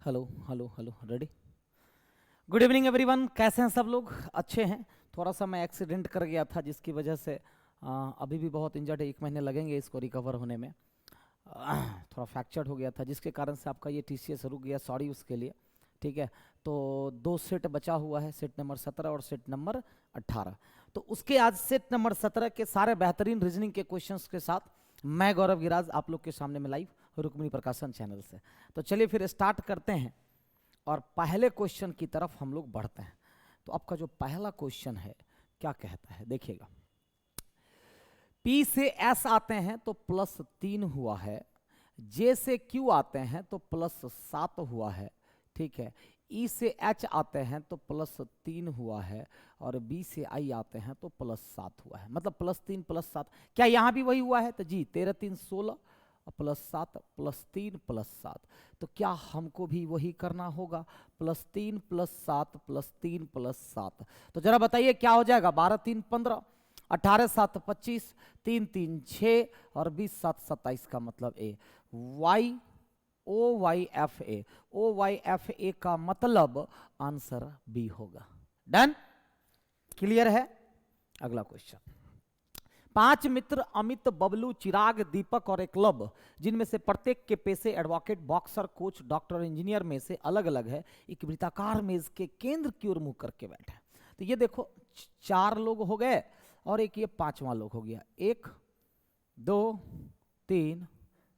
Hello hello hello ready. Good evening everyone, कैसे हैं सब लोग? अच्छे हैं। थोड़ा सा मैं एक्सीडेंट कर गया था जिसकी वजह से अभी भी बहुत इंजर्ड है। 1 महीने लगेंगे इसको रिकवर होने में। थोड़ा फ्रैक्चर्ड हो गया था जिसके कारण से आपका ये TCS रुक गया, सॉरी उसके लिए। ठीक है, तो 2 सेट बचा हुआ है, सेट नंबर 17 और सेट नंबर 18। तो उसके आज सेट नंबर 17 के सारे बेहतरीन रीजनिंग के क्वेश्चंस के साथ मैं गौरव गिराज आप लोग के सामने में लाइव रुक्मिणी प्रकाशन चैनल से। तो चलिए फिर स्टार्ट करते हैं और पहले क्वेश्चन की तरफ हम लोग बढ़ते हैं। तो आपका जो पहला क्वेश्चन है क्या कहता है, देखिएगा। P से S आते हैं तो +3 हुआ है, J से Q आते हैं तो +7 हुआ है, ठीक है। E से H आते हैं तो +3 हुआ है और B से I आते हैं तो +7 हुआ है। मतलब +3 +7, क्या यहाँ भी वही हुआ है? तो जी 13 3 16 +7 +3 +7। तो क्या हमको भी वही करना होगा? +3 +7 +3 +7। तो जरा बताइए क्या हो जाएगा? 12 3 15, 18 7 25, 3 3 6 और 20 7 27 का मतलब A। OYFA, OYFA का मतलब आंसर B होगा। डन? क्लियर है? अगला क्वेश्चन। 5 मित्र अमित, बबलू, चिराग, दीपक और एकलव्य, जिनमें से प्रत्येक के पेशे advocate, boxer, coach, doctor, engineer में से अलग अलग है, एक वृत्ताकार मेज के केंद्र की ओर मुंह करके बैठे। तो ये देखो 4 लोग हो गए और एक ये 5वां लोग हो गया। 1 2 3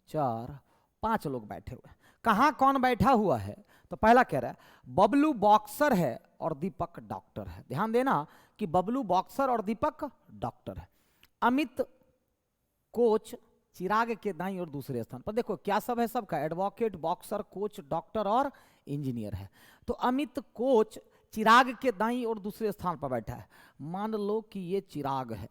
4 5 लोग बैठे हुए। कहाँ कौन बैठा हुआ है? तो पहला कह रहा है बबलू बॉक्सर है और दीपक डॉक्टर है। ध्यान देना कि बबलू बॉक्सर और दीपक डॉक्टर है। अमित कोच, चिराग के दाईं और दूसरे स्थान पर। देखो क्या सब है सबका, एडवोकेट, बॉक्सर, कोच, डॉक्टर और इंजीनियर है। तो अमित कोच चिराग के दाईं और दूसरे स्थान पर बैठा है। मान लो कि ये चिराग है।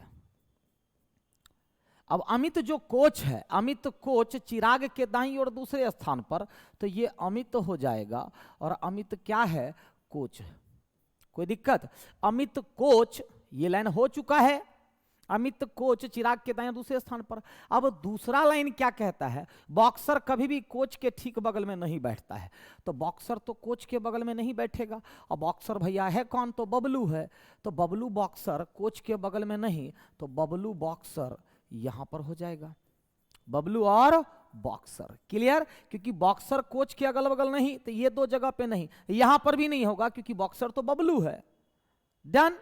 अब अमित जो कोच है, अमित कोच चिराग के दाईं और दूसरे स्थान पर, तो ये अमित हो जाएगा और अमित क्या है? कोच है। कोई दिक्कत? अमित कोच, ये लाइन हो चुका है। अमित कोच चिराग के दाएं दूसरे स्थान पर। अब दूसरा लाइन क्या कहता है? बॉक्सर कभी भी कोच के ठीक बगल में नहीं बैठता है। तो बॉक्सर तो कोच के बगल में नहीं बैठेगा। और बॉक्सर भैया है कौन? तो बबलू है। तो बबलू बॉक्सर कोच के बगल में नहीं, तो बबलू बॉक्सर यहां पर हो जाएगा। बबलू और बॉक्सर, क्लियर? क्योंकि बॉक्सर कोच के अगल बगल नहीं, तो ये 2 जगह पे नहीं, यहां पर भी नहीं होगा क्योंकि बॉक्सर तो बबलू है। डन?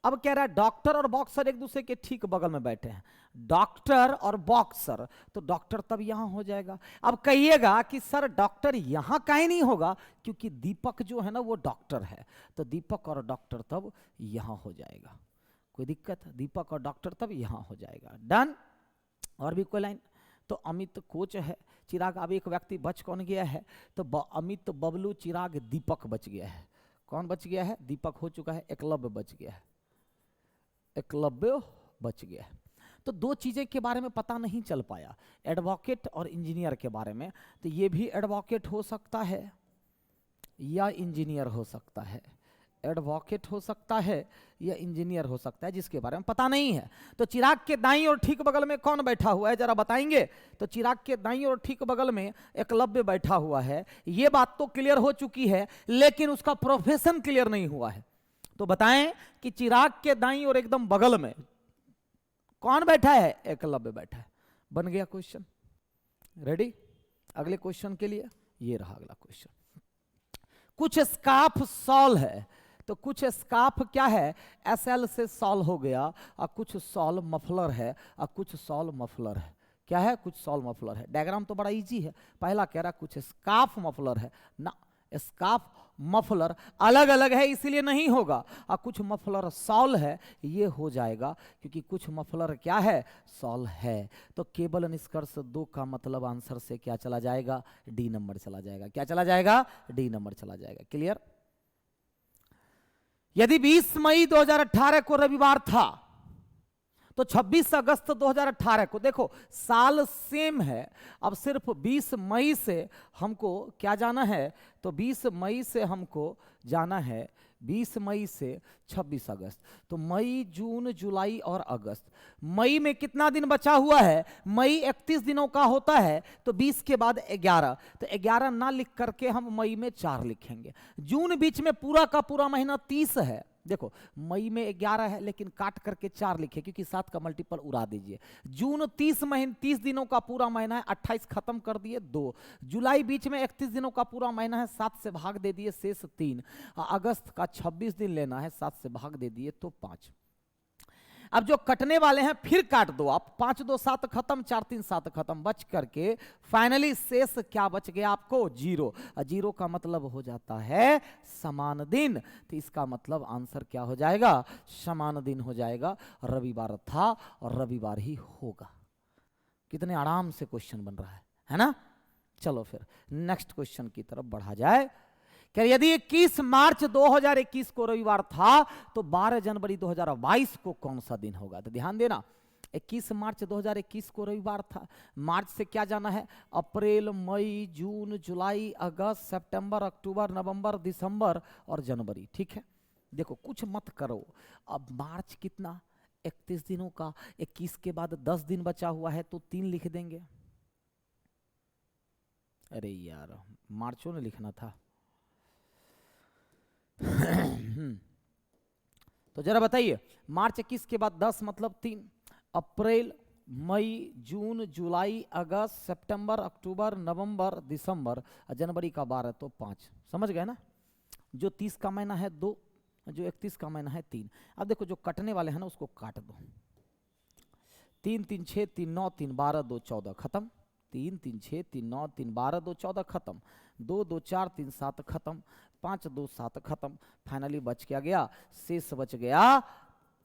अब कह रहा है डॉक्टर और बॉक्सर एक दूसरे के ठीक बगल में बैठे हैं। डॉक्टर और बॉक्सर, तो डॉक्टर तब यहां हो जाएगा। अब कहिएगा कि सर डॉक्टर यहां काहे नहीं होगा? क्योंकि दीपक जो है ना वो डॉक्टर है, तो दीपक और डॉक्टर तब यहां हो जाएगा। कोई दिक्कत? दीपक और डॉक्टर तब यहां हो जाएगा। डन? और भी कोई लाइन? तो अमित कोच है, चिराग। अब एक व्यक्ति बच कौन गया है? तो अमित, बबलू, चिराग, दीपक बच गया है। कौन बच गया है? दीपक हो चुका है, एकलव्य बच गया है। एकलव्य बच गया है। तो 2 चीजें के बारे में पता नहीं चल पाया, एडवोकेट और इंजीनियर के बारे में। तो ये भी एडवोकेट हो सकता है या इंजीनियर हो सकता है। एडवोकेट हो सकता है या इंजीनियर हो सकता है, जिसके बारे में पता नहीं है। तो चिराग के दाईं और ठीक बगल में कौन बैठा हुआ है, जरा बताएंगे? तो चिराग के दाईं और ठीक बगल में एकलव्य बैठा हुआ है। ये बात तो क्लियर हो चुकी है, लेकिन उसका प्रोफेशन क्लियर नहीं हुआ है। तो बताएं कि चिराग के दाईं और एकदम बगल में कौन बैठा है? एकलव्य बैठा है। बन गया क्वेश्चन। रेडी अगले क्वेश्चन के लिए? ये रहा अगला क्वेश्चन। कुछ स्कार्फ सॉल है, तो कुछ स्कार्फ क्या है? SL से सॉल हो गया। और कुछ सॉल मफलर है और कुछ सॉल मफलर है। क्या है? कुछ सॉल मफलर है। डायग्राम तो बड़ा इजी है। पहला कह रहा कुछ स्कार्फ मफलर है ना, स्कार्फ मफलर अलग अलग है इसलिए नहीं होगा। और कुछ मफलर सॉल है, ये हो जाएगा क्योंकि कुछ मफलर क्या है? सॉल है। तो केवल निष्कर्ष 2 का मतलब आंसर से क्या चला जाएगा? D नंबर चला जाएगा। क्या चला जाएगा? D नंबर चला जाएगा। क्लियर? यदि 20 मई 2018 को रविवार था तो 26 अगस्त 2018 को, देखो साल सेम है, अब सिर्फ 20 मई से हमको क्या जाना है? तो 20 मई से हमको जाना है 20 मई से 26 अगस्त, तो मई, जून, जुलाई और अगस्त। मई में कितना दिन बचा हुआ है? मई 31 दिनों का होता है, तो 20 के बाद 11, तो 11 ना लिख करके हम मई में 4 लिखेंगे। जून बीच में पूरा का पूरा महीना 30 है, देखो मई में 11 है लेकिन काट करके 4 लिखे क्योंकि 7 का मल्टीपल उड़ा दीजिए। जून 30 दिनों का पूरा महीना है, 28 खत्म कर दिए 2। जुलाई बीच में 31 दिनों का पूरा महीना है, 7 से भाग दे दिए शेष 3। अगस्त का 26 दिन लेना है, 7 से भाग दे दिए तो 5। अब जो कटने वाले हैं फिर काट दो आप, 5 2 7 खत्म, 4 3 7 खत्म, बच करके फाइनली शेष क्या बच गया आपको? 0। 0 का मतलब हो जाता है समान दिन, तो इसका मतलब आंसर क्या हो जाएगा? समान दिन हो जाएगा। रविवार था और रविवार ही होगा। कितने आराम से क्वेश्चन बन रहा है ना? चलो फिर नेक्स्ट क्वेश्चन की तरफ बढ़ा जाए। क्या यदि 21 मार्च 2021 को रविवार था तो 12 जनवरी 2022 को कौन सा दिन होगा? तो ध्यान देना, 21 मार्च 2021 को रविवार था। मार्च से क्या जाना है? अप्रैल, मई, जून, जुलाई, अगस्त, सितंबर, अक्टूबर, नवंबर, दिसंबर और जनवरी। ठीक है, देखो कुछ मत करो। अब मार्च कितना? 31 दिनों का, 21 के बाद 10 दिन बचा हुआ है तो 3 लिख देंगे। अरे यार, मार्चों ने लिखना था। तो जरा बताइए, मार्च 21 के बाद 10 मतलब 3। अप्रैल, मई, जून, जुलाई, अगस्त, सितंबर, अक्टूबर, नवंबर, दिसंबर, जनवरी का 12 तो 5। समझ गए ना? जो 30 का महीना है 2, जो 31 का महीना है 3। अब देखो जो कटने वाले हैं ना उसको काट दो। 3 3 6 3 9 3 12 2 14 खत्म। 3 3 6 3 9 3 12 2 14 खत्म। 2 2 4 3 7 खत्म। 5 2 7 खत्म। फाइनली बच क्या गया? शेष बच गया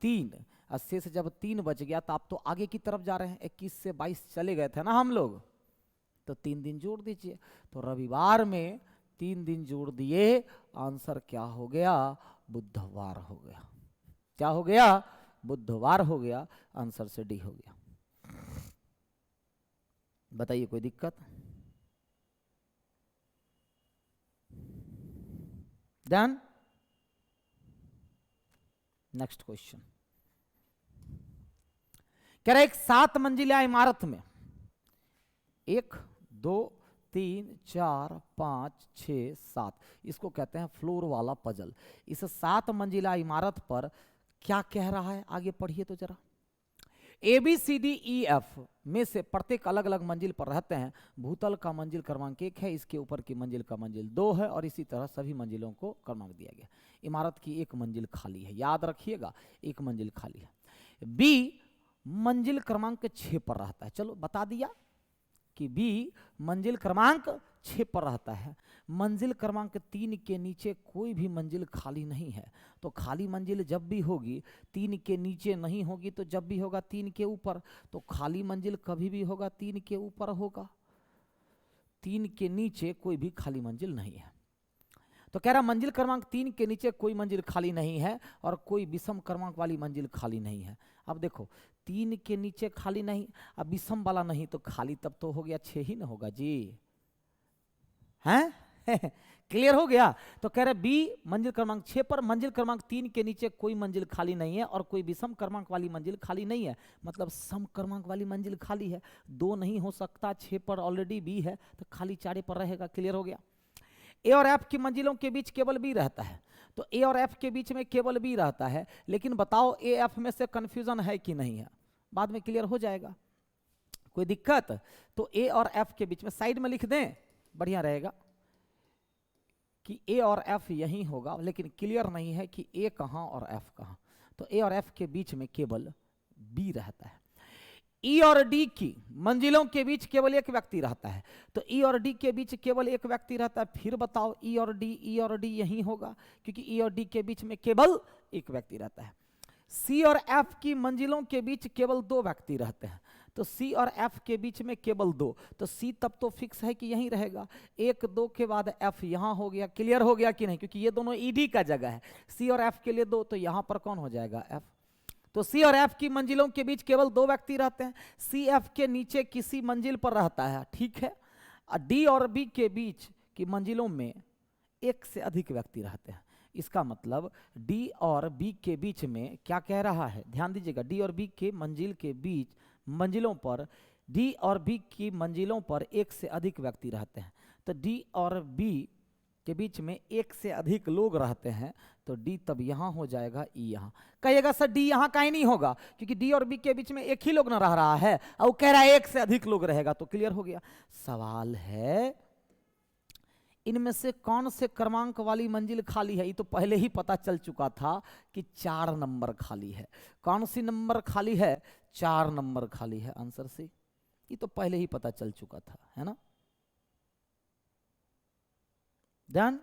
3। और शेष जब 3 बच गया तो आप तो आगे की तरफ जा रहे हैं, 21 से 22 चले गए थे ना हम लोग, तो 3 दिन जोड़ दीजिए। तो रविवार में 3 दिन जोड़ दिए, आंसर क्या हो गया? बुधवार हो गया। क्या हो गया? बुधवार हो गया। आंसर से डी हो गया। बताइए कोई दिक्कत? डन। नेक्स्ट क्वेश्चन कह रहे एक 7 मंजिला इमारत में 1 2 3 4 5 6 7, इसको कहते हैं फ्लोर वाला पजल। इस 7 मंजिला इमारत पर क्या कह रहा है? आगे पढ़िए तो जरा। ABCDEF में से प्रत्येक अलग अलग मंजिल पर रहते हैं। भूतल का मंजिल क्रमांक 1 है, इसके ऊपर की मंजिल का मंजिल 2 है और इसी तरह सभी मंजिलों को क्रमांक दिया गया। इमारत की 1 मंजिल खाली है, याद रखिएगा 1 मंजिल खाली है। B मंजिल क्रमांक 6 पर रहता है। चलो बता दिया कि B मंजिल क्रमांक 6 पर रहता है। मंजिल क्रमांक 3 के नीचे कोई भी मंजिल खाली नहीं है, तो खाली मंजिल जब भी होगी 3 के नीचे नहीं होगी, तो जब भी होगा 3 के ऊपर। तो खाली मंजिल कभी भी होगा 3 के ऊपर होगा, 3 के नीचे कोई भी खाली मंजिल नहीं है। तो कह रहा मंजिल क्रमांक 3 के नीचे कोई मंजिल खाली नहीं है और कोई विषम क्रमांक वाली मंजिल खाली नहीं है। अब देखो 3 के नीचे खाली नहीं, अब विषम वाला नहीं, तो खाली तब तो हो गया 6 ही ना होगा जी, हैं? क्लियर हो गया? तो कह रहे बी मंजिल क्रमांक 6 पर मंजिल क्रमांक 3 के नीचे कोई मंजिल खाली नहीं है और कोई विषम क्रमांक वाली मंजिल खाली नहीं है, मतलब सम क्रमांक वाली मंजिल खाली है। 2 नहीं हो सकता, 6 पर ऑलरेडी बी है, तो खाली 4 पर रहेगा। क्लियर हो गया? ए और एफ की मंजिलों के बीच केवल बी रहता है, तो ए और एफ के बीच में केवल बी रहता है। लेकिन बताओ ए एफ में से कंफ्यूजन है कि नहीं है? बाद में क्लियर हो जाएगा, कोई दिक्कत? तो ए और एफ के बीच में साइड में लिख दें, बढ़िया रहेगा कि ए और एफ यही होगा, लेकिन क्लियर नहीं है कि ए कहां और एफ कहां। तो ए और एफ के बीच में केवल बी रहता है। ई और डी की मंजिलों के बीच केवल एक व्यक्ति रहता है, तो ई और डी के बीच केवल एक व्यक्ति रहता है। फिर बताओ ई और डी यही होगा, क्योंकि ई और डी के बीच में केवल एक व्यक्ति रहता है। सी और एफ की मंजिलों के बीच केवल 2 व्यक्ति रहते हैं, तो सी और एफ के बीच में केवल 2, तो सी तब तो फिक्स है कि यहीं रहेगा। 1 2 के बाद एफ यहां हो गया। क्लियर हो गया कि नहीं? क्योंकि ये दोनों ईडी का जगह है। सी और एफ के लिए 2, तो यहां पर कौन हो जाएगा? एफ। तो सी और एफ की मंजिलों के बीच केवल 2 व्यक्ति रहते हैं। सी एफ के नीचे किसी मंजिल पर रहता है, ठीक है। डी और बी के बीच की मंजिलों में 1 से अधिक व्यक्ति रहते हैं। इसका मतलब डी और बी के बीच में क्या कह रहा है, ध्यान दीजिएगा, डी और बी के मंजिल के बीच मंजिलों पर, डी और बी की मंजिलों पर एक से अधिक व्यक्ति रहते हैं। तो डी और बी के बीच में एक से अधिक लोग रहते हैं, तो डी तब यहां हो जाएगा, ई यहां। कहिएगा सर डी यहां कहीं नहीं होगा, क्योंकि डी और बी के बीच में एक ही लोग ना रह रहा है, और वो कह रहा है एक से अधिक लोग रहेगा, तो क्लियर हो गया। सवाल है इनमें से कौन से क्रमांक वाली मंजिल खाली है। ये तो पहले ही पता चल चुका था कि 4 नंबर खाली है। कौन सी नंबर खाली है, 4 नंबर खाली है, आंसर सी। ये तो पहले ही पता चल चुका था, है ना। डन।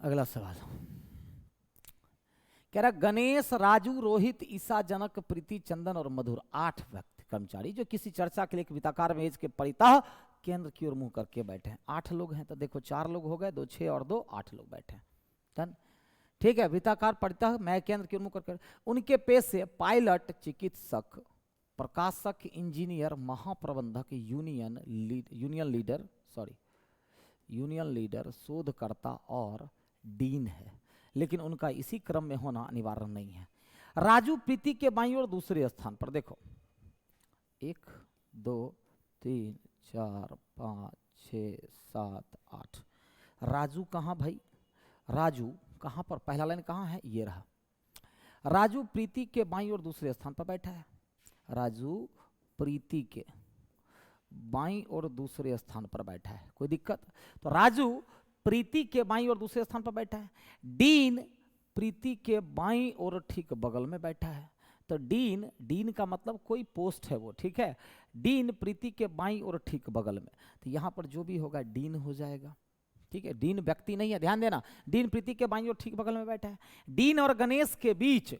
अगला सवाल कह रहा गणेश, राजू, रोहित, ईसा, जनक, प्रीति, चंदन और मधुर 8 व्यक्ति कर्मचारी जो किसी चर्चा के लिए एक वृत्ताकार मेज के परितः केंद्र की ओर मुंह करके बैठे हैं। 8 लोग हैं, तो देखो 4 लोग हो गए, 2 6 और 2 8 लोग बैठे हैं। डन, ठीक है। वृत्ताकार परितः मैं केंद्र की ओर मुंह करके, उनके पेशे पायलट, चिकित्सक, प्रकाशक, इंजीनियर, महाप्रबंधक, यूनियन लीडर, शोधकर्ता और डीन है, लेकिन उनका इसी क्रम में होना अनिवार्य नहीं है। राजू प्रीति के बाईं ओर दूसरे स्थान पर, देखो 1 2 3 4 5 6 7 8। राजू कहाँ भाई, राजू कहाँ पर, पहला लाइन कहाँ है, ये रहा। राजू प्रीति के बाईं ओर दूसरे स्थान पर बैठा है। राजू प्रीति के बाईं ओर दूसरे स्थान पर बैठा है, कोई दिक्कत। तो राजू प्रीति के बाईं ओर दूसरे स्थान पर बैठा है। डीन प्रीति के बाईं ओर ठीक बगल में बैठा है। तो डीन का मतलब कोई पोस्ट है वो, ठीक है। डीन प्रीति के बाईं ओर ठीक बगल में, तो यहां पर जो भी होगा डीन हो जाएगा, ठीक है। डीन व्यक्ति नहीं है, ध्यान देना। डीन प्रीति के बाईं ओर ठीक बगल में बैठा है। डीन और गणेश के बीच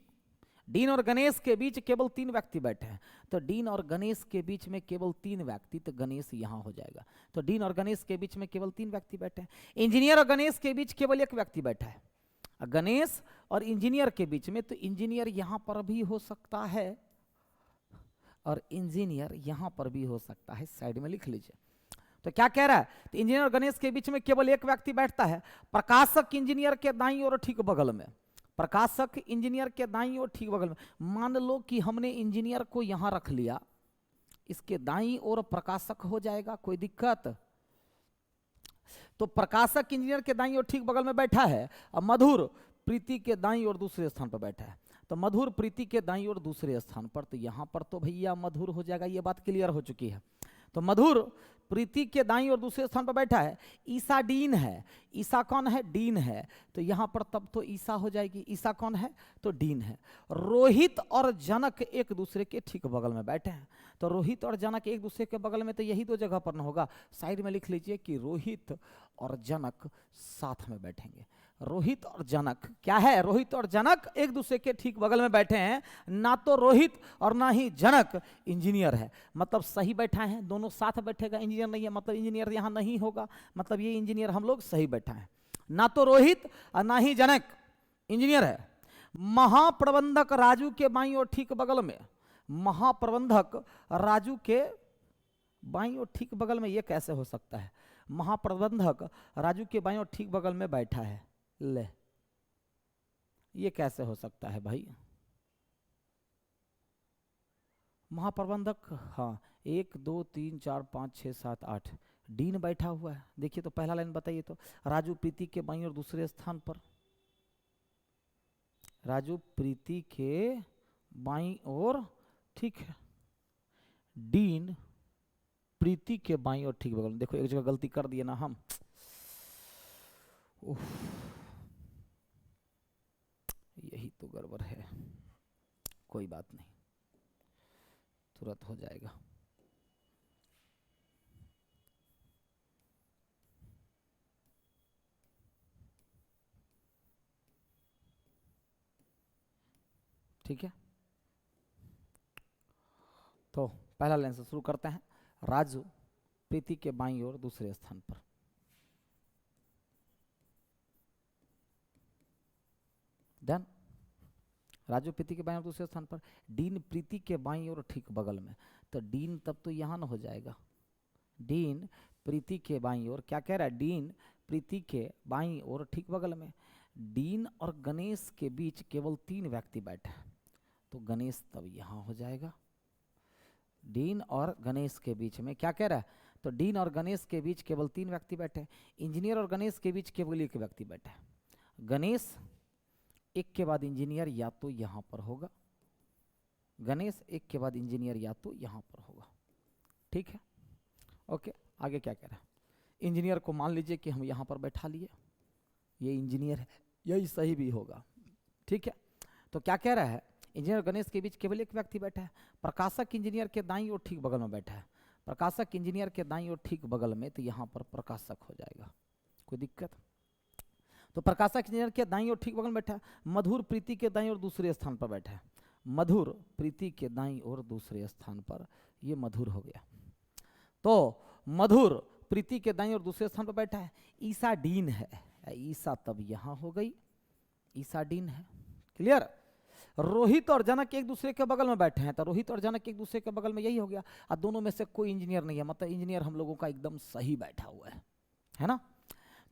केवल 3 व्यक्ति बैठे हैं, तो डीन और गणेश के बीच में केवल 3 व्यक्ति, तो गणेश यहां हो जाएगा। तो डीन और गणेश के बीच में केवल 3 व्यक्ति बैठे हैं। इंजीनियर और गणेश के बीच केवल 1 व्यक्ति बैठा है। गणेश और इंजीनियर के बीच में, तो इंजीनियर यहां पर भी हो सकता है और इंजीनियर यहां पर भी हो सकता है, साइड में लिख लीजिए। तो क्या कह रहा है, तो इंजीनियर और गणेश के बीच में केवल 1 व्यक्ति बैठता है। प्रकाशक इंजीनियर के दाईं ओर ठीक बगल में, प्रकाशक इंजीनियर के दाईं ओर ठीक बगल में। मान लो कि हमने इंजीनियर को यहां रख लिया, इसके दाईं ओर प्रकाशक हो जाएगा, कोई दिक्कत। तो प्रकाशक इंजीनियर के दाईं ओर ठीक बगल में बैठा है, और मधुर प्रीति के दाईं ओर दूसरे स्थान पर बैठा है। तो मधुर प्रीति के दाईं ओर दूसरे स्थान पर, तो यहां पर तो भैया मधुर हो जाएगा, ये बात क्लियर हो चुकी है। तो मधुर प्रीति के दाईं ओर दूसरे स्थान पर बैठा है। ईसा डीन है, ईसा कौन है, डीन है, तो यहां पर तब तो ईसा हो जाएगी। ईसा कौन है, तो डीन है। रोहित और जनक एक दूसरे के ठीक बगल में बैठे हैं, तो रोहित और जनक एक दूसरे के बगल में, तो यही 2 जगह पर न होगा। साइड में लिख लीजिए कि रोहित और जनक साथ में बैठेंगे। रोहित और जनक क्या है, रोहित और जनक एक दूसरे के ठीक बगल में बैठे हैं। ना तो रोहित और ना ही जनक इंजीनियर है, मतलब सही बैठा है, दोनों साथ बैठेगा। इंजीनियर नहीं है मतलब इंजीनियर यहां नहीं होगा, मतलब ये इंजीनियर हम लोग सही बैठा है। ना तो रोहित और ना ही जनक इंजीनियर है। महाप्रबंधक राजू के बाईं ओर ठीक बगल में, महाप्रबंधक राजू के बाईं ओर ठीक बगल में, ये कैसे हो सकता है। महाप्रबंधक राजू के बाईं ओर ठीक बगल में बैठा है, ले ये कैसे हो सकता है भाई। महाप्रबंधक, हाँ 1 2 3 4 5 6 7 8 डीन बैठा हुआ है। देखिए तो पहला लाइन बताइए तो, राजू प्रीति के बाईं ओर दूसरे स्थान पर, राजू प्रीति के बाईं ओर ठीक है। डीन प्रीति के बाईं ओर ठीक बगल में। देखो एक जगह गलती कर दिए ना हम, यही तो गड़बड़ है, कोई बात नहीं, तुरंत हो जाएगा। ठीक है, तो पहला लाइन से शुरू करते हैं। राजू प्रीति के बाईं ओर दूसरे स्थान पर, डन। राजू प्रीति के बाईं ओर दूसरे स्थान पर, डीन प्रीति के बाईं ओर ठीक बगल में, तो डीन तब तो यहां न हो जाएगा। डीन प्रीति के बाईं ओर क्या कह रहा है, डीन प्रीति के बाईं ओर ठीक बगल में। डीन और गणेश के बीच केवल 3 व्यक्ति बैठे हैं, तो गणेश तब यहाँ हो जाएगा। डीन और गणेश के बीच में क्या कह रहा है, तो डीन और गणेश के बीच केवल 3 व्यक्ति बैठे। इंजीनियर और गणेश के बीच केवल 1 व्यक्ति बैठा है। गणेश एक के बाद इंजीनियर या तो यहाँ पर होगा, गणेश एक के बाद इंजीनियर या तो यहाँ पर होगा। ठीक है, ओके। आगे क्या कह रहा है, इंजीनियर को मान लीजिए कि हम यहाँ पर बैठा लिए, ये इंजीनियर है, यही सही भी होगा। ठीक है, तो क्या कह रहा है, इंजीनियर गणेश के बीच केवल 1 व्यक्ति बैठा है। प्रकाशक इंजीनियर के दाईं ओर ठीक बगल में बैठा है। प्रकाशक इंजीनियर के दाईं ओर ठीक बगल में, तो यहाँ पर प्रकाशक हो जाएगा। कोई दिक्कत, तो प्रकाशक इंजीनियर के दाईं ओर ठीक बगल में बैठा है। मधुर प्रीति के दाईं ओर दूसरे स्थान पर बैठा है। मधुर प्रीति के दाईं ओर दूसरे स्थान पर, ये मधुर हो गया। तो मधुर प्रीति के दाईं ओर दूसरे स्थान पर बैठा है। ईसा डीन है, ईसा तब यहाँ हो गई, ईसा डीन है। क्लियर। रोहित और जनक एक दूसरे के बगल में बैठे हैं, तो रोहित और जनक एक दूसरे के बगल में, यही हो गया। और दोनों में से कोई इंजीनियर नहीं है, मतलब इंजीनियर हम लोगों का एकदम सही बैठा हुआ है ना।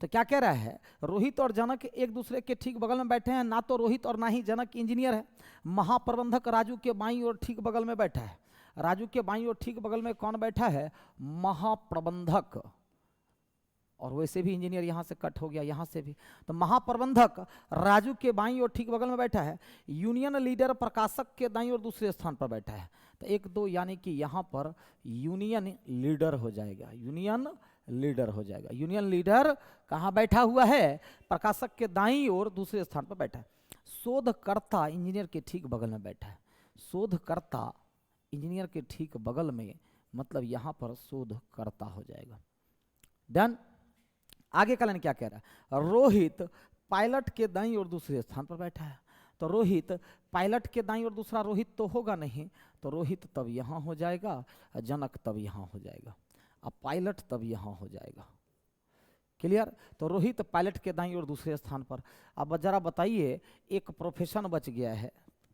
तो क्या कह रहा है, रोहित और जनक एक दूसरे के ठीक बगल में बैठे हैं, ना तो रोहित और ना ही जनक इंजीनियर है। महाप्रबंधक राजू के बाईं ओर ठीक बगल में बैठा है। राजू के बाईं ओर ठीक बगल में कौन बैठा है, महाप्रबंधक, और वैसे भी इंजीनियर यहाँ से कट हो गया, यहाँ से भी। तो महाप्रबंधक राजू के बाईं ओर ठीक बगल में बैठा है। यूनियन लीडर प्रकाशक के दाईं ओर दूसरे स्थान पर बैठा है। तो 1 2 यानी कि यहाँ पर यूनियन लीडर हो जाएगा, यूनियन लीडर हो जाएगा। यूनियन लीडर कहाँ बैठा हुआ है, प्रकाशक के दाईं ओर दूसरे स्थान पर बैठा है। शोधकर्ता इंजीनियर के ठीक बगल में बैठा है। शोधकर्ता इंजीनियर के ठीक बगल में, मतलब यहाँ पर शोधकर्ता हो जाएगा। डन। आगे का लाइन क्या कह रहा है, रोहित पायलट के दाईं ओर दूसरे स्थान पर बैठा है। तो रोहित पायलट के दाईं ओर दूसरा रोहित तो होगा नहीं, तो रोहित तब यहाँ हो जाएगा, जनक तब यहाँ हो जाएगा, अब पायलट तब यहाँ हो जाएगा। क्लियर। तो रोहित पायलट के दाईं ओर दूसरे स्थान पर। अब जरा बताइए, एक प्रोफेशन बच गया है,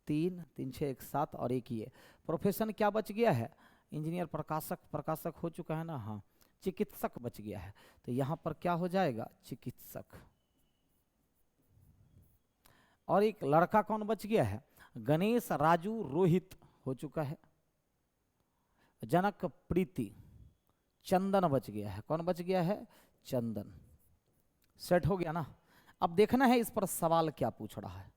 3 3 6 1 7 और एक ये प्रोफेशन क्या बच गया है, इंजीनियर प्रकाशक, प्रकाशक हो चुका है ना, हाँ, चिकित्सक बच गया है। तो यहाँ पर क्या हो जाएगा, चिकित्सक। और एक लड़का कौन बच गया है, गणेश राजू रोहित हो चुका है। जनक प्रीति, चंदन बच गया है। कौन बच गया है, चंदन। सेट हो गया ना। अब देखना है इस पर सवाल क्या पूछ रहा है,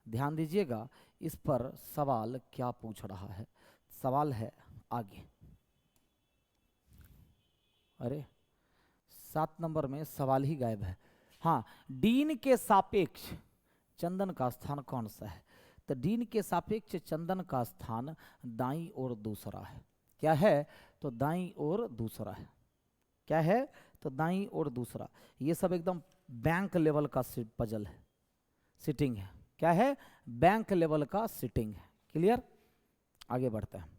ध्यान दीजिएगा, इस पर सवाल क्या पूछ रहा है। सवाल है आगे, अरे 7 नंबर में सवाल ही गायब है। हाँ, डीन के सापेक्ष चंदन का स्थान कौन सा है, तो डीन के सापेक्ष चंदन का स्थान दाईं ओर दूसरा है। क्या है, तो दाईं ओर दूसरा है। क्या है, तो दाईं ओर दूसरा। ये सब एकदम बैंक लेवल का पजल है, सिटिंग है। क्या है, बैंक लेवल का सिटिंग है। क्लियर। आगे बढ़ते हैं।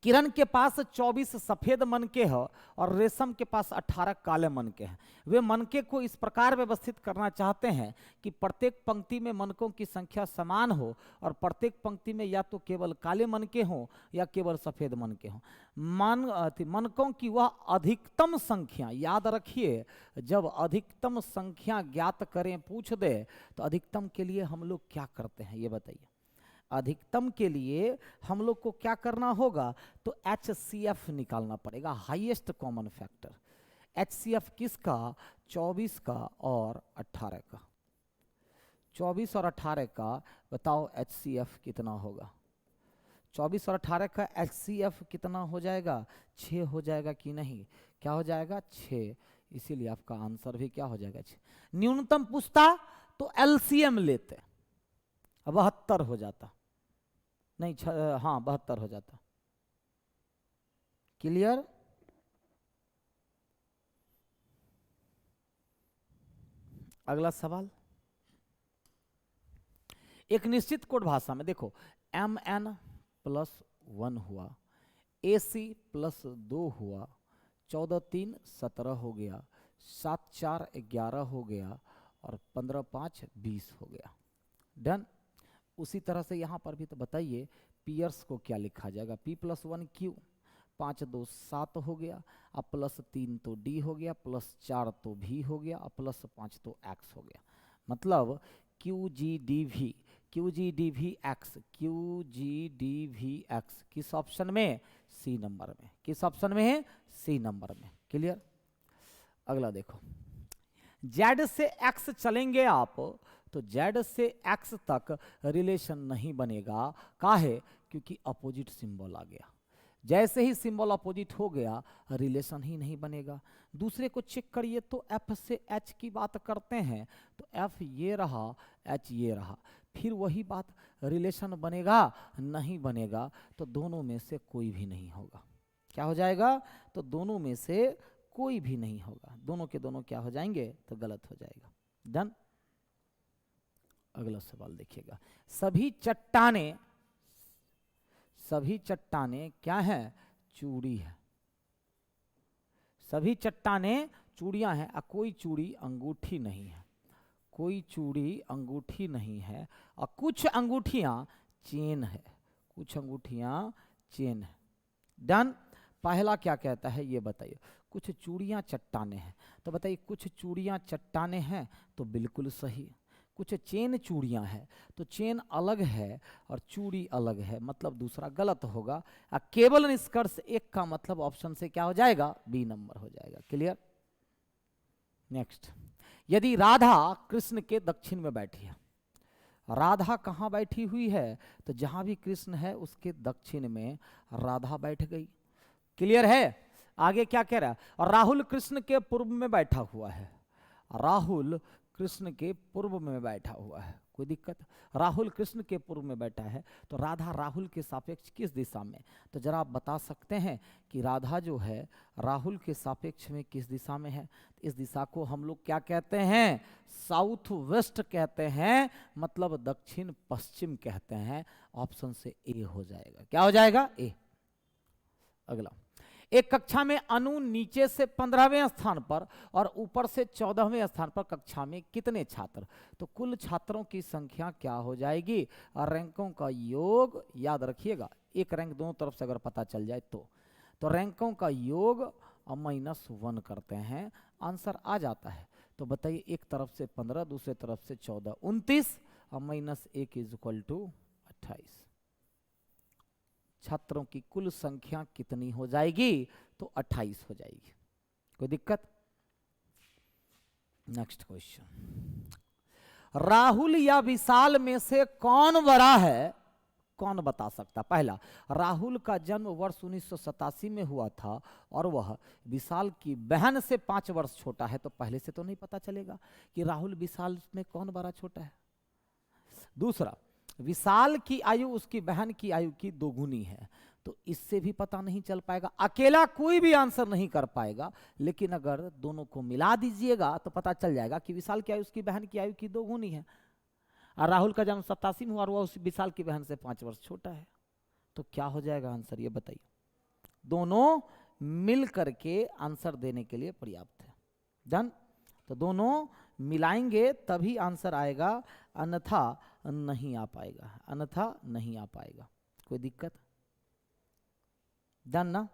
किरण के पास 24 सफेद मनके हैं और रेशम के पास 18 काले मनके हैं। वे मनके को इस प्रकार व्यवस्थित करना चाहते हैं कि प्रत्येक पंक्ति में मनकों की संख्या समान हो और प्रत्येक पंक्ति में या तो केवल काले मनके हों या केवल सफेद मनके हों। मनकों की वह अधिकतम संख्या, याद रखिए, जब अधिकतम संख्या ज्ञात करें पूछ दे, तो अधिकतम के लिए हम लोग क्या करते हैं ये बताइए। अधिकतम के लिए हम लोग को क्या करना होगा, तो HCF निकालना पड़ेगा, हाईएस्ट कॉमन फैक्टर। HCF किसका, 24 का और 18 का। 24 और 18 का बताओ HCF कितना होगा। 24 और 18 का HCF कितना हो जाएगा, 6 हो जाएगा कि नहीं, क्या हो जाएगा, 6। इसीलिए आपका आंसर भी क्या हो जाएगा, 6। न्यूनतम पूछता तो LCM लेते, 72 हो जाता, नहीं हाँ 72 हो जाता। क्लियर। अगला सवाल, एक निश्चित कोड भाषा में देखो, MN + 1 हुआ, AC + 2 हुआ, 14 3 17 हो गया, 7 4 11 हो गया और 15 5 20 हो गया। डन। उसी तरह से यहाँ पर भी तो बताइए, पियर्स को क्या लिखा जाएगा, P + 1 Q 5 2 7 हो गया, अब +3 तो डी हो गया, +4 तो भी हो गया, अब +5 तो एक्स हो गया। मतलब Q G D V X, Q G D V X किस ऑप्शन में? सी नंबर में। किस ऑप्शन में है? सी नंबर में। क्लियर? अगला देखो, जेड से एक्स चलेंगे आप तो जेड से एक्स तक रिलेशन नहीं बनेगा। काहे? क्योंकि अपोजिट सिंबल आ गया। जैसे ही सिंबल अपोजिट हो गया रिलेशन ही नहीं बनेगा। दूसरे को चेक करिए तो एफ से एच की बात करते हैं तो एफ ये रहा, एच ये रहा, फिर वही बात, रिलेशन बनेगा? नहीं बनेगा। तो दोनों में से कोई भी नहीं होगा। क्या हो जाएगा? तो दोनों में से कोई भी नहीं होगा। दोनों के दोनों क्या हो जाएंगे? तो गलत हो जाएगा। डन। अगला सवाल देखिएगा, सभी चट्टाने क्या है? चूड़ी है। सभी चट्टाने चूड़ियां हैं, कोई चूड़ी अंगूठी नहीं है। कोई चूड़ी अंगूठी नहीं है और कुछ अंगूठियां चेन है। कुछ अंगूठियां चेन है। डन। पहला क्या कहता है ये बताइए। कुछ चूड़ियां चट्टाने हैं, तो बताइए कुछ चूड़ियां चट्टाने हैं तो बिल्कुल सही। कुछ चेन चूड़ियां हैं तो चेन अलग है और चूड़ी अलग है, मतलब दूसरा गलत होगा। केवल निष्कर्ष एक का मतलब ऑप्शन से क्या हो जाएगा? बी नंबर हो जाएगा। क्लियर? नेक्स्ट, यदि राधा कृष्ण के दक्षिण में बैठी है, राधा कहाँ बैठी हुई है? तो जहां भी कृष्ण है उसके दक्षिण में राधा बैठ गई। क्लियर है? आगे क्या कह रहा है? और राहुल कृष्ण के पूर्व में बैठा हुआ है। राहुल कृष्ण के पूर्व में बैठा हुआ है। कोई दिक्कत? राहुल कृष्ण के पूर्व में बैठा है तो राधा राहुल के सापेक्ष किस दिशा में? तो जरा आप बता सकते हैं कि राधा जो है राहुल के सापेक्ष में किस दिशा में है? इस दिशा को हम लोग क्या कहते हैं? साउथ वेस्ट कहते हैं, मतलब दक्षिण पश्चिम कहते हैं। ऑप्शन से ए हो जाएगा। क्या हो जाएगा? ए। अगला, एक कक्षा में अनु नीचे से 15वें स्थान पर और ऊपर से 14वें स्थान पर कक्षा में कितने छात्र? तो कुल छात्रों की संख्या क्या हो जाएगी? और रैंकों का योग याद रखिएगा, एक रैंक दोनों तरफ से अगर पता चल जाए तो रैंकों का योग -1 करते हैं, आंसर आ जाता है। तो बताइए, एक तरफ से 15, दूसरे तरफ से 14, 29 और -1 इज इक्वल टू 28। छात्रों की कुल संख्या कितनी हो जाएगी? तो 28 हो जाएगी। कोई दिक्कत? नेक्स्ट क्वेश्चन, राहुल या विशाल में से कौन बड़ा है? कौन बता सकता? पहला, राहुल का जन्म वर्ष 1987 में हुआ था और वह विशाल की बहन से 5 वर्ष छोटा है, तो पहले से तो नहीं पता चलेगा कि राहुल विशाल में कौन बड़ा छोटा है। दूसरा, विशाल की आयु उसकी बहन की आयु की 2 गुनी है, तो इससे भी पता नहीं चल पाएगा। अकेला कोई भी आंसर नहीं कर पाएगा, लेकिन अगर दोनों को मिला दीजिएगा तो पता चल जाएगा कि विशाल की आयु उसकी बहन की आयु की 2 गुनी है और राहुल का जन्म 87 में हुआ और वह उस विशाल की बहन से 5 वर्ष छोटा है। तो क्या हो जाएगा आंसर? ये बताइए। दोनों मिल करके आंसर देने के लिए पर्याप्त है। डन। तो दोनों मिलाएंगे तभी आंसर आएगा, अन्यथा नहीं आ पाएगा। अन्यथा नहीं आ पाएगा। कोई दिक्कत? डन ना?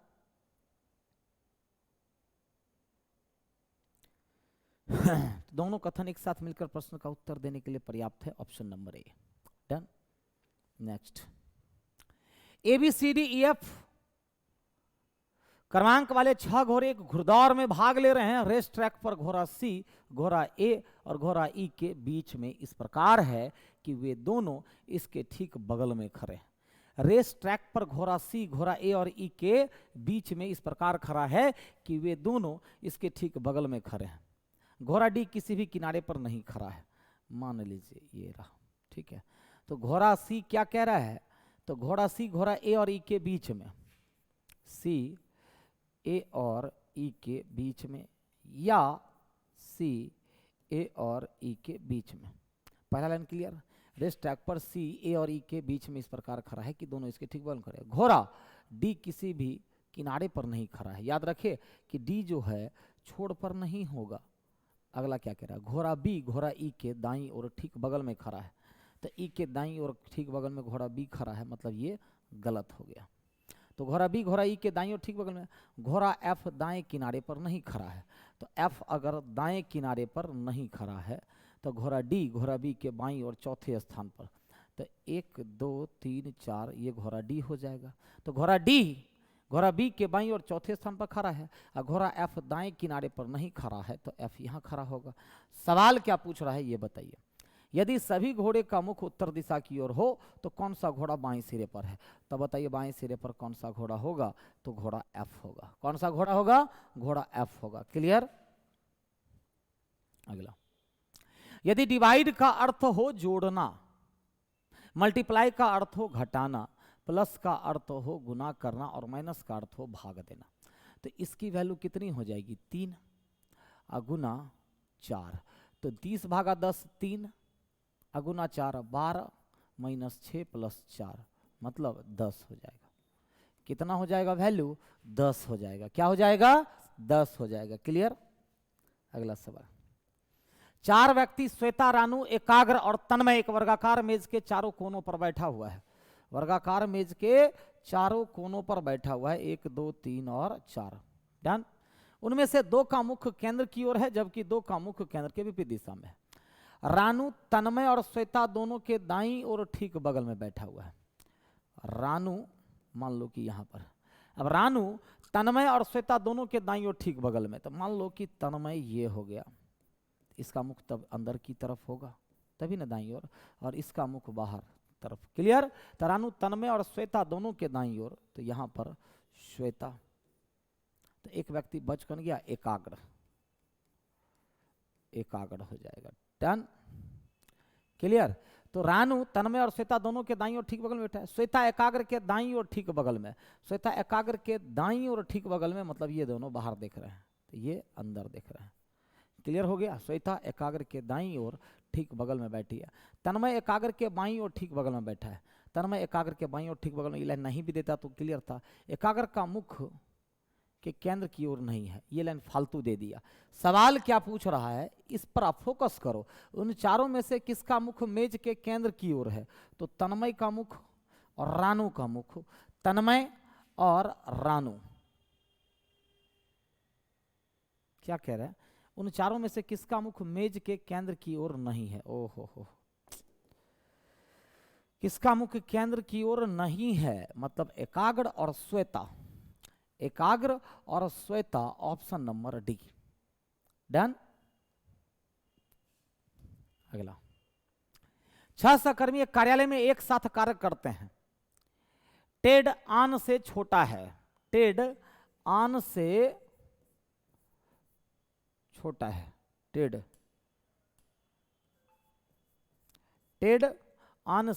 दोनों कथन एक साथ मिलकर प्रश्न का उत्तर देने के लिए पर्याप्त है। Option number A. Done. Next, ABCDEF क्रमांक वाले 6 घोड़े एक घुड़दौड़ में भाग ले रहे हैं। रेस ट्रैक पर घोड़ा C, घोड़ा A और घोड़ा E के बीच में इस प्रकार है कि वे दोनों इसके ठीक बगल में खड़े हैं। रेस ट्रैक पर घोड़ा C, घोड़ा A और E के बीच में इस प्रकार खड़ा है कि वे दोनों इसके ठीक बगल में खड़े हैं। घोड़ा D किसी भी किनारे पर नहीं खड़ा है। मान लीजिए ये रहा, ठीक है। तो घोड़ा C क्या कह रहा है? तो घोड़ा C घोड़ा A और E के बीच में, C A और E के बीच में, या C A और E के बीच में। पहला लाइन क्लियर? रेस ट्रैक पर C A और E के बीच में इस प्रकार खड़ा है कि दोनों इसके ठीक बगल खड़े हैं। घोड़ा D किसी भी किनारे पर नहीं खड़ा है। याद रखे कि D जो है छोड़ पर नहीं होगा। अगला क्या कह रहा है? घोड़ा B घोड़ा E के दाईं और ठीक बगल में खड़ा है। तो E के दाईं और ठीक बगल में घोड़ा B खड़ा है, मतलब ये गलत हो गया। तो घोड़ा बी घोड़ा ई के दाईं और ठीक बगल में, घोड़ा एफ दाएं किनारे पर नहीं खड़ा है, तो एफ अगर दाएं किनारे पर नहीं खड़ा है तो घोड़ा डी घोड़ा बी के बाईं और चौथे स्थान पर, तो 1 2 3 4 ये घोड़ा डी हो जाएगा। तो घोड़ा डी घोड़ा बी के बाईं और चौथे स्थान पर खड़ा है, और घोड़ा एफ दाएं किनारे पर नहीं खड़ा है, तो एफ यहाँ खड़ा होगा। सवाल क्या पूछ रहा है ये बताइए। यदि सभी घोड़े का मुख उत्तर दिशा की ओर हो तो कौन सा घोड़ा बाएं सिरे पर है, तो बताइए बाएं सिरे पर कौन सा घोड़ा होगा, तो घोड़ा एफ होगा। कौन सा घोड़ा होगा, घोड़ा एफ होगा। क्लियर। अगला, यदि डिवाइड का अर्थ हो जोड़ना, मल्टीप्लाई का अर्थ हो घटाना, प्लस का अर्थ हो गुना करना और माइनस का अर्थ हो भाग देना, तो इसकी वैल्यू कितनी हो जाएगी, 3 अगुना 4, तो 30 भागा 10 3 अगुना 4 12 माइनस 6 प्लस 4 मतलब 10 हो जाएगा। कितना हो जाएगा वैल्यू, 10 हो जाएगा। क्या हो जाएगा, 10 हो जाएगा। क्लियर। अगला सवाल, 4 व्यक्ति श्वेता, रानू, एकाग्र और तन्मय एक वर्गाकार मेज के चारों कोनों पर बैठा हुआ है। वर्गाकार मेज के चारों कोनों पर बैठा हुआ है, 1 2 3 और 4। डन। उनमें से 2 का मुख केंद्र की ओर है जबकि 2 का मुख केंद्र के विपरीत दिशा में है। रानू, तन्मय और श्वेता दोनों के दाईं और ठीक बगल में बैठा हुआ है। रानू मान लो कि यहाँ पर, अब रानू, तन्मय और श्वेता दोनों के दाईं और ठीक बगल में, तो मान लो कि तन्मय ये हो गया, इसका मुख तब अंदर की तरफ होगा तभी ना दाईं ओर, और इसका मुख बाहर तरफ। क्लियर। तो रानू, तन्मय और श्वेता दोनों के दाईं ओर, तो यहाँ पर श्वेता, तो एक व्यक्ति बच कर गया, एकाग्र, एकाग्र हो जाएगा। डन। क्लियर। तो रानू, तन्मय और श्वेता दोनों के दाईं और ठीक बगल में बैठा है। श्वेता एकाग्र के दाईं और ठीक बगल में, श्वेता एकाग्र के दाईं और ठीक बगल में, मतलब ये दोनों बाहर देख रहे हैं, तो ये अंदर देख रहे हैं। क्लियर हो गया। श्वेता एकाग्र के दाईं ओर ठीक बगल में बैठी है। तन्मय एकाग्र के बाईं ओर ठीक बगल में बैठा है। तन्मय एकाग्र के बाईं ओर ठीक बगल में, ये लाइन नहीं भी देता तो क्लियर था। एकाग्र का मुख के केंद्र की ओर नहीं है, ये लाइन फालतू दे दिया। सवाल क्या पूछ रहा है इस पर आप फोकस करो। उन चारों में से किसका मुख मेज के केंद्र की ओर है, तो तन्मय का मुख और रानू का मुख। तन्मय और रानू, क्या कह रहे हैं, उन चारों में से किसका मुख मेज के केंद्र की ओर नहीं है। ओहो हो, किसका मुख केंद्र की ओर नहीं है, मतलब एकाग्र और श्वेता, एकाग्र और Shweta, option number D. Done. अगला, 6 सहकर्मी एक कार्यालय में एक साथ कार्य करते हैं। टेड आन से छोटा है, टेड आन से छोटा है, टेड आन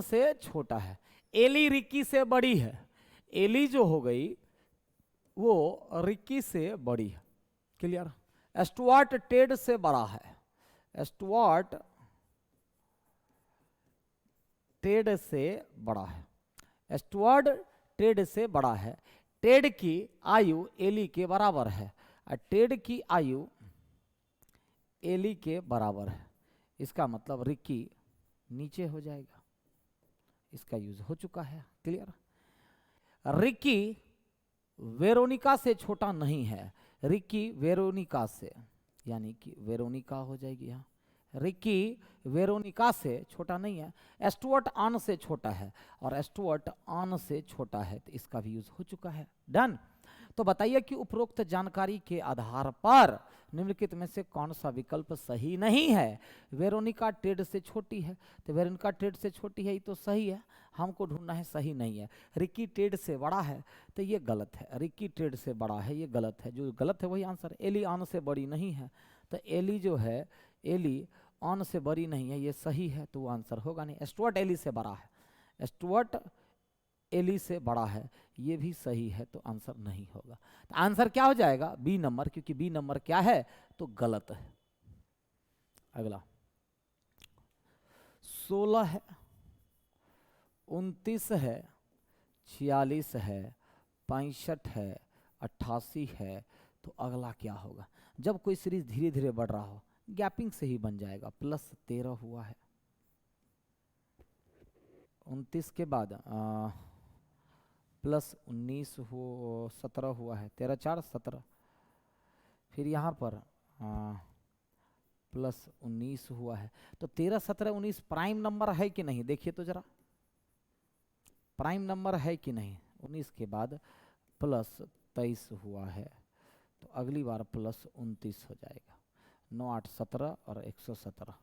से छोटा है। एली रिक्की से बड़ी है, एली जो हो गई वो रिक्की से बड़ी है। क्लियर। स्टुअर्ट टेड से बड़ा है, स्टुअर्ट टेड से बड़ा है, स्टुअर्ट टेड से बड़ा है। टेड की आयु एली के बराबर है, और टेड की आयु एली के बराबर है। इसका मतलब रिक्की नीचे हो जाएगा, इसका यूज हो चुका है। क्लियर। रिक्की वेरोनिका से छोटा नहीं है, रिक्की वेरोनिका से, यानी कि वेरोनिका हो जाएगी यहाँ, रिक्की वेरोनिका से छोटा नहीं है। स्टुअर्ट आन से छोटा है और स्टुअर्ट आन से छोटा है, तो इसका भी यूज हो चुका है। डन। तो बताइए कि उपरोक्त जानकारी के आधार पर निम्नलिखित में से कौन सा विकल्प सही नहीं है। वेरोनिका टेड से छोटी है, तो वेरोनिका टेड से छोटी है, ये तो सही है, हमको ढूंढना है सही नहीं है। रिक्की टेड से बड़ा है, तो ये गलत है, रिक्की टेड से बड़ा है, ये गलत है, जो गलत है वही आंसर। एली आन से बड़ी नहीं है, तो एली जो है, एली आन से बड़ी नहीं है, ये सही है, तो वो आंसर होगा नहीं। स्टुअर्ट एली से बड़ा है, स्टुअर्ट एली से बड़ा है, ये भी सही है, तो आंसर नहीं होगा। तो आंसर क्या हो जाएगा, बी नंबर, क्योंकि बी नंबर क्या है, तो गलत है। अगला, 16 है, 29 है, 46 है, 65 है, 88 है, तो अगला क्या होगा। जब कोई सीरीज धीरे धीरे बढ़ रहा हो, गैपिंग से ही बन जाएगा। प्लस 13 हुआ है, 29 के बाद प्लस 19 हो 17 हुआ है, 13 4 17। फिर यहाँ पर प्लस 19 हुआ है, तो 13 17 19 प्राइम नंबर है कि नहीं, देखिए तो जरा प्राइम नंबर है कि नहीं। 19 के बाद प्लस 23 हुआ है, तो अगली बार प्लस 29 हो जाएगा। 9 8 17 और 117,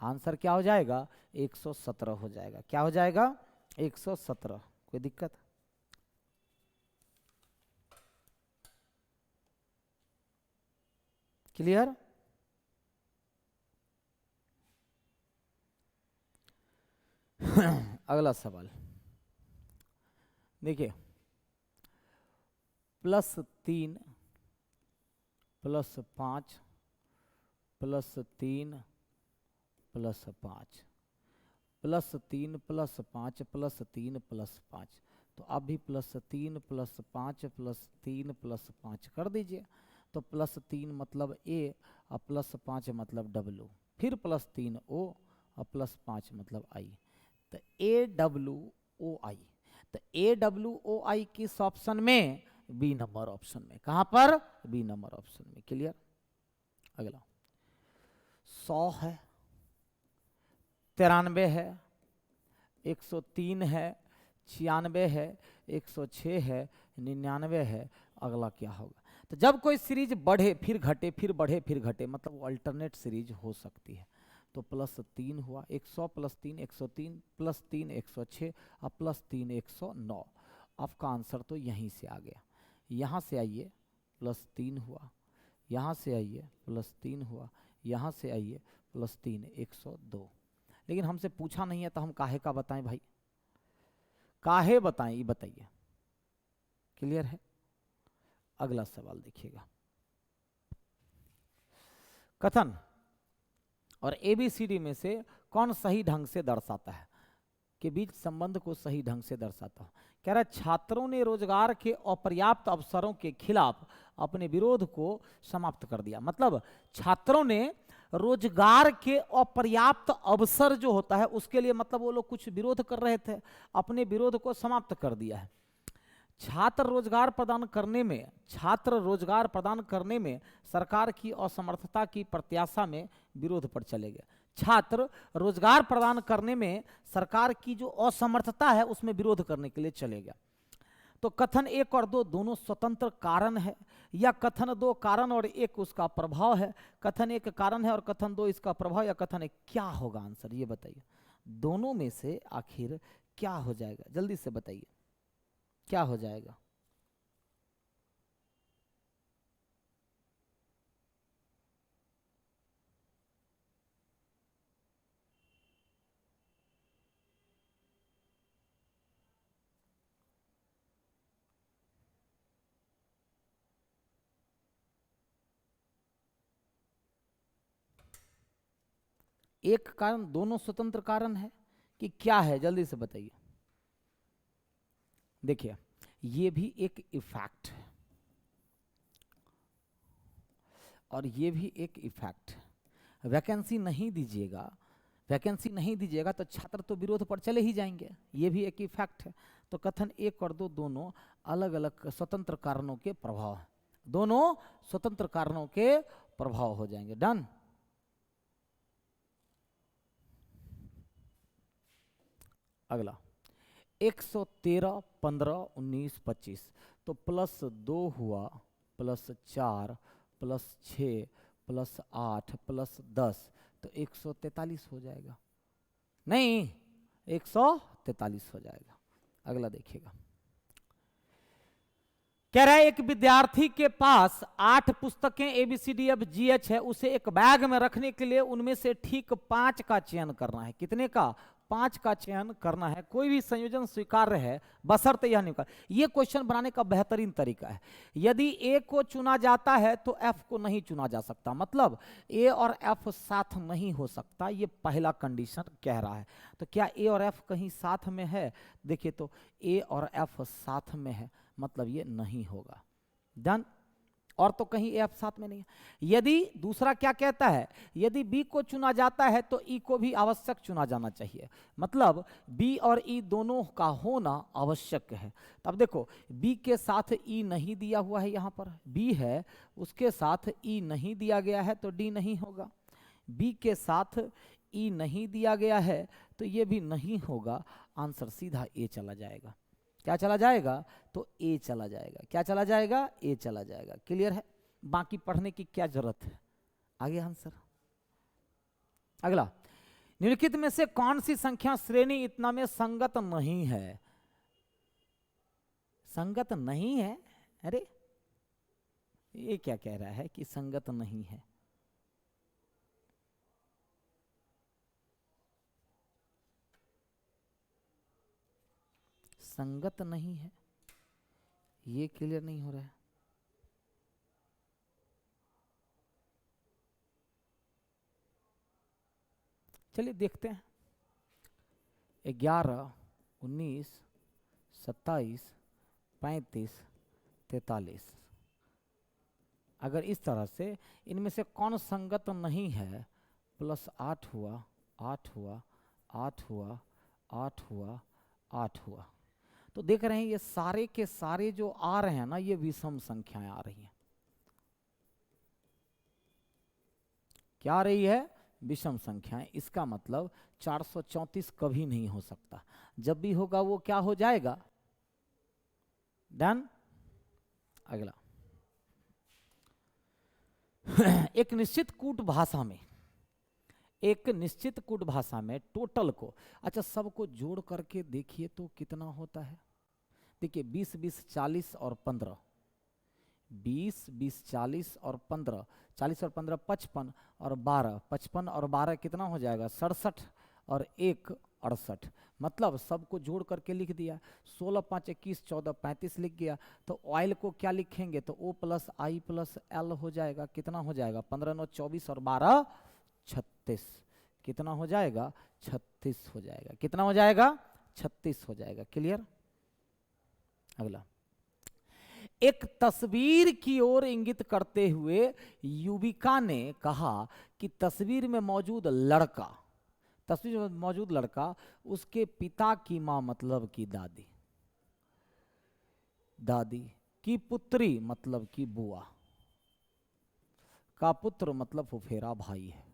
आंसर क्या हो जाएगा, 117 हो जाएगा। क्या हो जाएगा, 117। कोई दिक्कत? क्लियर? अगला सवाल देखिए, +3 +5 +3 +5 +3 +5 +3 +5, तो अब भी +3 +5 +3 +5 कर दीजिए। तो +3 मतलब ए और +5 मतलब डब्लू, फिर +3 ओ और +5 मतलब आई। तो AWOI, तो AWOI किस ऑप्शन में, बी नंबर ऑप्शन में। कहां पर, बी नंबर ऑप्शन में। क्लियर? अगला 100 है, 93 है, 103 है, 96 है, 106 है, 99 है। अगला क्या होगा? तो जब कोई सीरीज बढ़े फिर घटे फिर बढ़े फिर घटे, मतलब वो अल्टरनेट सीरीज हो सकती है। तो +3 हुआ, 100 +3 103 +3 106 और +3 109। आपका आंसर तो यहीं से आ गया। यहाँ से आइए +3 हुआ, यहाँ से आइए +3 हुआ, यहाँ से आइए +3 102। लेकिन हमसे पूछा नहीं है तो हम काहे का बताएं भाई, काहे बताएं, ये बताइए। क्लियर है? अगला सवाल देखिएगा, कथन और ABCD में से कौन सही ढंग से दर्शाता है, के बीच संबंध को सही ढंग से दर्शाता है। कह रहा है छात्रों ने रोजगार के अपर्याप्त अवसरों के खिलाफ अपने विरोध को समाप्त कर दिया। मतलब छात्रों ने रोजगार के अपर्याप्त अवसर जो होता है उसके लिए, मतलब वो लोग कुछ विरोध कर रहे थे, अपने विरोध को समाप्त कर दिया है। छात्र रोजगार प्रदान करने में सरकार की असमर्थता की प्रत्याशा में विरोध पर चले गए। छात्र रोजगार प्रदान करने में सरकार की जो असमर्थता है उसमें विरोध करने के लिए चले गया। तो कथन 1 और 2 दोनों स्वतंत्र कारण है, या कथन 2 कारण और 1 उसका प्रभाव है। कथन 1 कारण है और कथन 2 इसका प्रभाव, या कथन 1 क्या होगा आंसर, ये बताइए। दोनों में से आखिर क्या हो जाएगा, जल्दी से बताइए, क्या हो जाएगा? एक कारण, दोनों स्वतंत्र कारण है कि क्या है, जल्दी से बताइए। देखिए ये भी एक इफेक्ट है और ये भी एक इफेक्ट है। वैकेंसी नहीं दीजिएगा, वैकेंसी नहीं दीजिएगा तो छात्र तो विरोध पर चले ही जाएंगे, ये भी एक इफेक्ट है। तो कथन 1 और 2 दोनों अलग अलग स्वतंत्र कारणों के प्रभाव हैं, दोनों स्वतंत्र कारणों के प्रभाव हो जाएंगे। डन? अगला 113 15 19 25, तो +2 हुआ, +4 +6 +8 +10, तो 143 हो जाएगा। नहीं, 143 हो जाएगा। अगला देखिएगा, कह रहा है एक विद्यार्थी के पास 8 पुस्तकें ABCDFGH है, उसे एक बैग में रखने के लिए उनमें से ठीक 5 का चयन करना है। कितने का? 5 का चयन करना है। कोई भी संयोजन स्वीकार्य है बशर्ते यह निकाल। ये क्वेश्चन बनाने का बेहतरीन तरीका है। यदि A को चुना जाता है तो F को नहीं चुना जा सकता, मतलब A और F साथ नहीं हो सकता, ये पहला कंडीशन कह रहा है। तो क्या A और F कहीं साथ में है? देखिए तो A और F साथ में है, मतलब ये नहीं होगा। डन? और तो कहीं एफ साथ में नहीं है। यदि दूसरा क्या कहता है, यदि बी को चुना जाता है तो ई को भी आवश्यक चुना जाना चाहिए, मतलब बी और ई दोनों का होना आवश्यक है। तब देखो बी के साथ ई नहीं दिया हुआ है, यहाँ पर बी है उसके साथ ई नहीं दिया गया है तो डी नहीं होगा, बी के साथ ई नहीं दिया गया है तो ये भी नहीं होगा, आंसर सीधा ए चला जाएगा। क्या चला जाएगा, तो ए चला जाएगा। क्या चला जाएगा, ए चला जाएगा। क्लियर है, बाकी पढ़ने की क्या जरूरत है, आगे आंसर। अगला, निम्नलिखित में से कौन सी संख्या श्रेणी इतना में संगत नहीं है। संगत नहीं है, अरे ये क्या कह रहा है कि संगत नहीं है। संगत नहीं है, ये क्लियर नहीं हो रहा है। चलिए देखते हैं। 11, 19, 27, 35, 43, अगर इस तरह से इनमें से कौन संगत नहीं है, +8 हुआ, 8 हुआ, 8 हुआ, 8 हुआ, 8 हुआ, तो देख रहे हैं ये सारे के सारे जो आ रहे हैं ना, ये विषम संख्याएं आ रही हैं। क्या आ रही है, विषम संख्याएं। इसका मतलब 434 कभी नहीं हो सकता, जब भी होगा वो क्या हो जाएगा, डन। अगला, एक निश्चित कूट भाषा में, एक निश्चित कूट भाषा में टोटल को, अच्छा सबको जोड़ करके देखिए तो कितना होता है। देखिए 20, 20, 40 और 15, 20, 20, 40 और 15, 40 और 15 55 और 12, 55 और 12 कितना हो जाएगा, 67 और 1 68, मतलब सबको जोड़ करके लिख दिया। 16, 5, 21, 14, 35 लिख गया। तो ऑयल को क्या लिखेंगे, तो O + I + L हो जाएगा। कितना हो जाएगा, 15, 9, 24 और 12 36, कितना हो जाएगा, 36 हो जाएगा। कितना हो जाएगा, 36 हो जाएगा। क्लियर। अगला, एक तस्वीर की ओर इंगित करते हुए युविका ने कहा कि तस्वीर में मौजूद लड़का, तस्वीर में मौजूद लड़का उसके पिता की मां मतलब की दादी, दादी की पुत्री मतलब की बुआ, का पुत्र मतलब फुफेरा भाई है।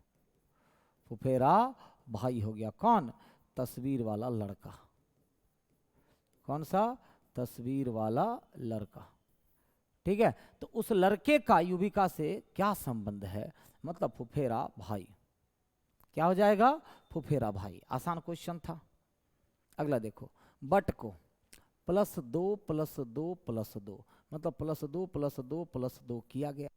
फुफेरा भाई हो गया कौन, तस्वीर वाला लड़का। कौन सा, तस्वीर वाला लड़का। ठीक है, तो उस लड़के का युविका से क्या संबंध है, मतलब फुफेरा भाई। क्या हो जाएगा, फुफेरा भाई। आसान क्वेश्चन था। अगला देखो, बट को +2 + 2 + 2, मतलब +2 + 2 + 2 किया गया।